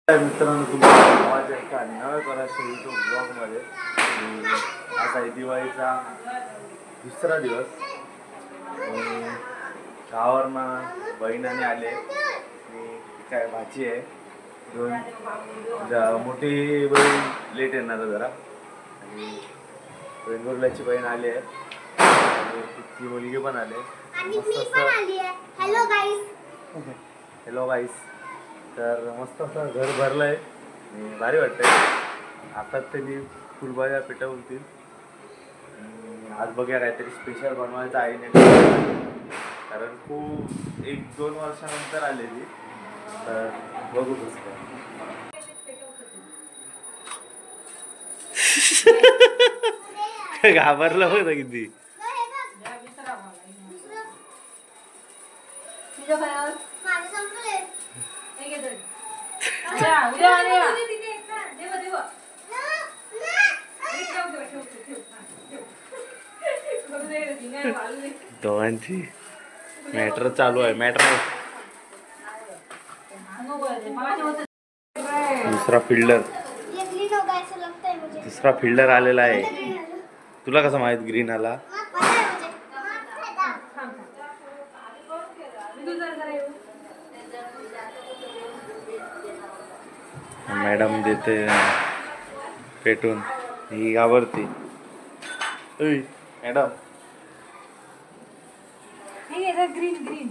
मित्रांनो, तुमचा आवाज ऐका नव्या करायचं युट्यूब ब्लॉगमध्ये. आज आहे दिवाळीचा दुसरा दिवस. गावावरनं बहिणाने आले आणि काय भाची आहे दोन. मोठी बहीण लेट येणार जरा आणि वेंगुर्ल्याची बहीण आली आहे आणि तिची मुलगी पण आली. हॅलो गाईस. तर मस्त असं घर भरलं आहे आणि भारी वाटतंय. आता त्यांनी फुलभाज्या पेटवतील. आज बघूया काहीतरी स्पेशल बनवायचं आहे नाही, कारण खूप 1-2 वर्षानंतर आलेली. तर बघू कसं काय. घाबरलं होतं किती. दोघांची मॅटर चालू आहे. मॅटर दुसरा फिल्डर आलेला आहे. तुला कसं माहित ग्रीन आला? मॅडम देते पेटून. ही घाबरते. मॅडम ग्रीन ग्रीन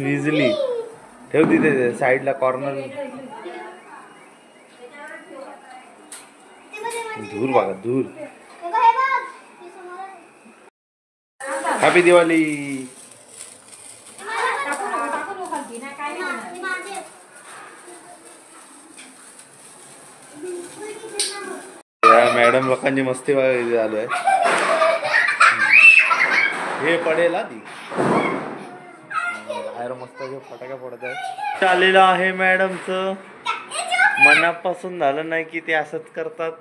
इझिली ठेव तिथे साईडला कॉर्नर. धूर बघा धूर. हॅपी दिवाळी. मॅडम लोकांची मस्ती चालू आहे. हे पडेल ती बाहेर मस्त फटाका फोडत आहे. चाललेलं आहे मॅडमचं. मनापासून झालं नाही की ते असंच करतात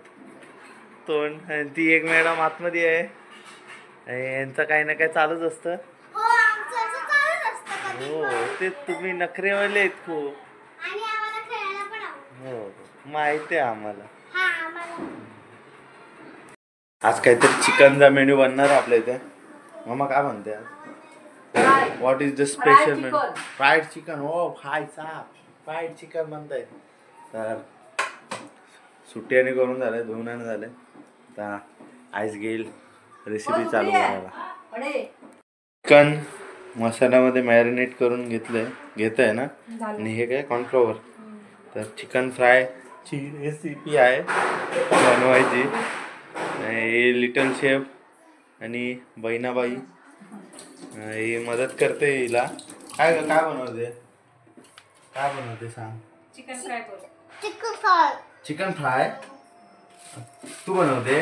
तोंड. ती एक मॅडम आतमध्ये आहे. यांचं काही ना काही चालूच असतं. हो ते तुम्ही नखरेवाले आहेत खूप. हो माहिती आहे आम्हाला. आज काहीतरी चिकनचा मेन्यू बनणार आहे आपल्या इथे. मामा काय म्हणते आज? What is the special menu? Fried chicken. हो खायचा फ्राईड चिकन म्हणताय. तर सुट्ट्याने करून झाले, धुवून झाले. आता आईस घेईल रेसिपी चालू करायला. चिकन मसाल्यामध्ये मॅरिनेट करून घेत आहे ना. आणि हे काय कॉर्नफ्लॉवर. तर चिकन फ्रायची रेसिपी आहे बनवायची. हे लिटल शेफ आणि बहिणाबाई ही मदत करते हिला. काय काय बनवते? काय बनवते सांग. Chicken fry. चिकन फ्राय तू बनवते?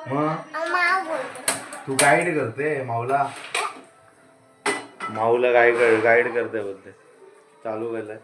मग तू गाईड करते माऊला. माऊला गाईड करते बोलते. चालू केलंय.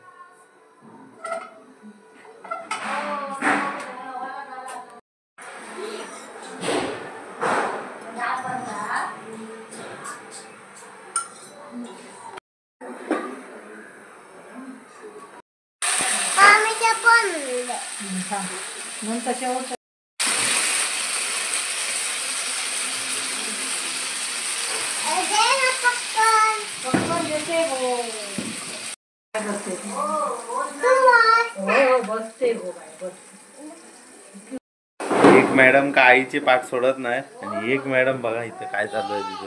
एक मॅडम का आईची पाठ सोडत नाही आणि एक मॅडम बघा इथं काय चालू आहे तिथं.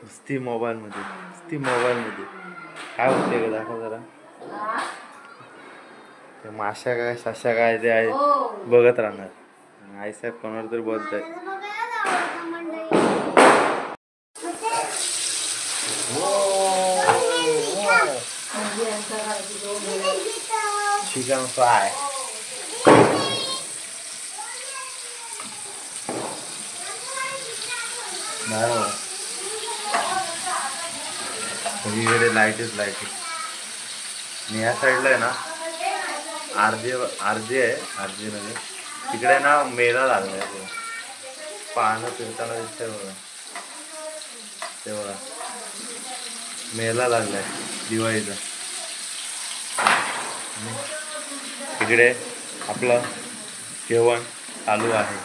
नुसती मोबाईल मध्ये काय होते का दाखव जरा. ते माशा काय सशा काय ते आहे बघत राहणार. आईसाहेब कोणावर तरी बोलत आहे. Chicken fry. सगळीकडे लाईटच लाईट. आणि या साईडला आहे ना आरजे आहे. आरजे मध्ये तिकडे ना मेला लागलाय पाहणं फिरताना दिसतंय बघा. ते बघा मेला लागलाय दिवाळीचा. तिकडे आपलं जेवण चालू आहे.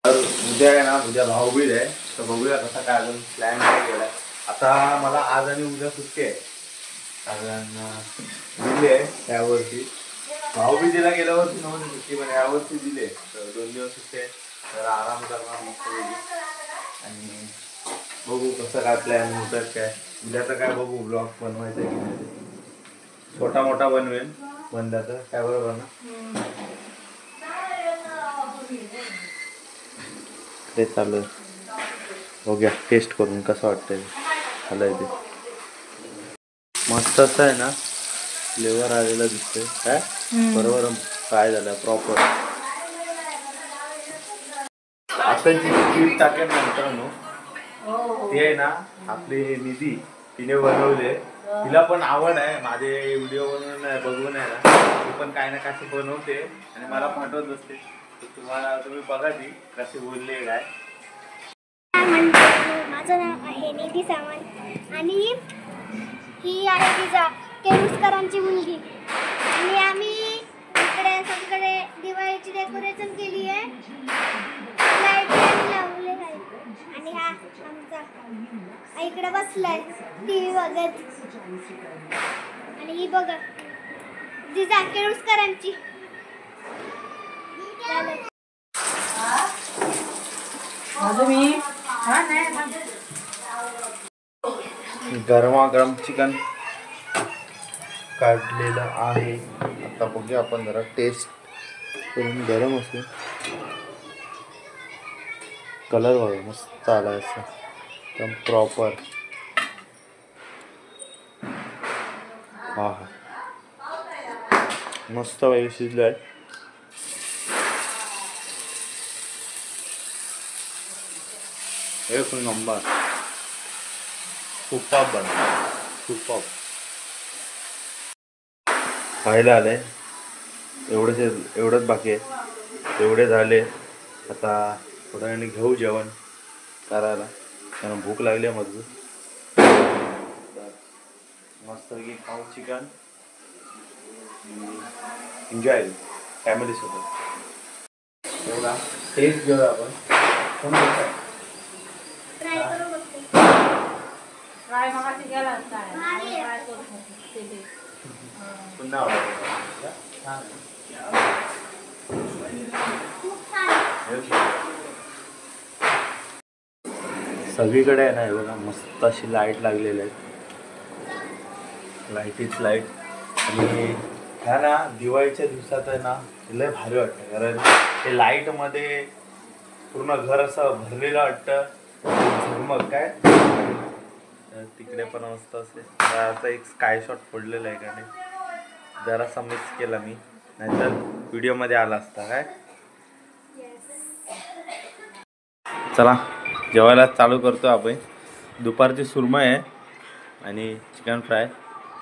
तर उद्या आहे ना, उद्या भाऊबीज आहे. तर बघूया कसा काय अजून प्लॅन नाही केला. आता मला आज आणि उद्या सुट्टी आहे. कारण दिली आहे यावर्षी. भाऊबीजेला गेल्या वर्षी नव्हती सुट्टी, पण यावर्षी दिले. तर 2 दिवस सुट्टी आहे. तर आराम करणार मस्त वेगळी. आणि बघू कसं काय प्लॅन होतात काय. उद्याचं काय बघू, ब्लॉग बनवायचं की नाही. छोटा मोठा बनवेल बंदाचं, काय बरोबर ना. ते चालू आहे. बघूया टेस्ट करून कसं वाटतंय. झालंय ते मस्त असं आहे ना, फ्लेवर आलेला दिसतोय काय बरोबर. काय झालं प्रॉपर असं जी पीठ टाकेल नंतर ते आहे ना, आपली निधी तिने बनवले. तिला पण आवड आहे माझे व्हिडिओ बघून आहे ना. ती पण काय ना काय बनवते आणि मला पाठवत असते. तुम्ही बघा ती कशी बोलले काय. माझं नाव आहे निधी सावंत आणि ही आहे तिचा केरुसकरांची मुलगी. आणि आम्ही इकडे सगळीकडे दिवाळीची डेकोरेशन केली आहे. लाईट लावले आहे. आणि हा आमचा इकडे बसलाय टीव्ही बघत. आणि ही बघा तिचा केरुसकरांची. गरमागरम चिकन काढलेलं आहे. आता बघूया आपण जरा टेस्ट करून. गरम असेल कलर बघा मस्त आला असं एकदम प्रॉपर. हा हा मस्त वेळ शिजलं आहे. एक नंबर. सुपाप बनवा सुपाप. खायला आले एवढंच बाकी आहे. एवढे झाले. आता थोड्या वेळाने घेऊ जेवण करायला, कारण भूक लागली आहे मजबूत. मस्त की खाऊ चिकन. एन्जॉय फॅमिली सोबत. एवढा टेस्ट घेऊया आपण. ट्राय करू बघते. ट्राय मगाशी गेला असता. पुन्हा आवडेल. खूप छान आहे. सगळीकडे आहे ना हे बघा मस्त अशी लाईट लागलेली आहे. लाईटीच लाईट. आणि ह्या ना दिवाळीच्या दिवसात आहे ना लय भारी वाटतं. कारण ते लाईटमध्ये पूर्ण घर असं भरलेलं वाटतं. मग काय तिकडे पण मस्त असेल. आता एक स्काय शॉट पडलेला आहे का नाही, जरासा मिस केला मी, नाहीतर व्हिडिओमध्ये आला असता. काय चला जेवायला चालू करतो आपण. दुपारची सुरमई आहे आणि चिकन फ्राय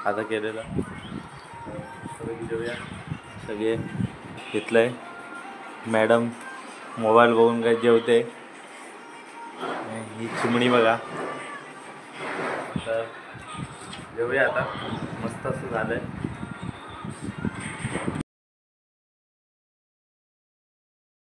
आता केलेलं. जेवूया. सगळे घेतलं आहे. मॅडम मोबाईल बघून काय जेवते. ही चिमणी बघा. तर जेवूया आता. मस्त असं झालं आहे.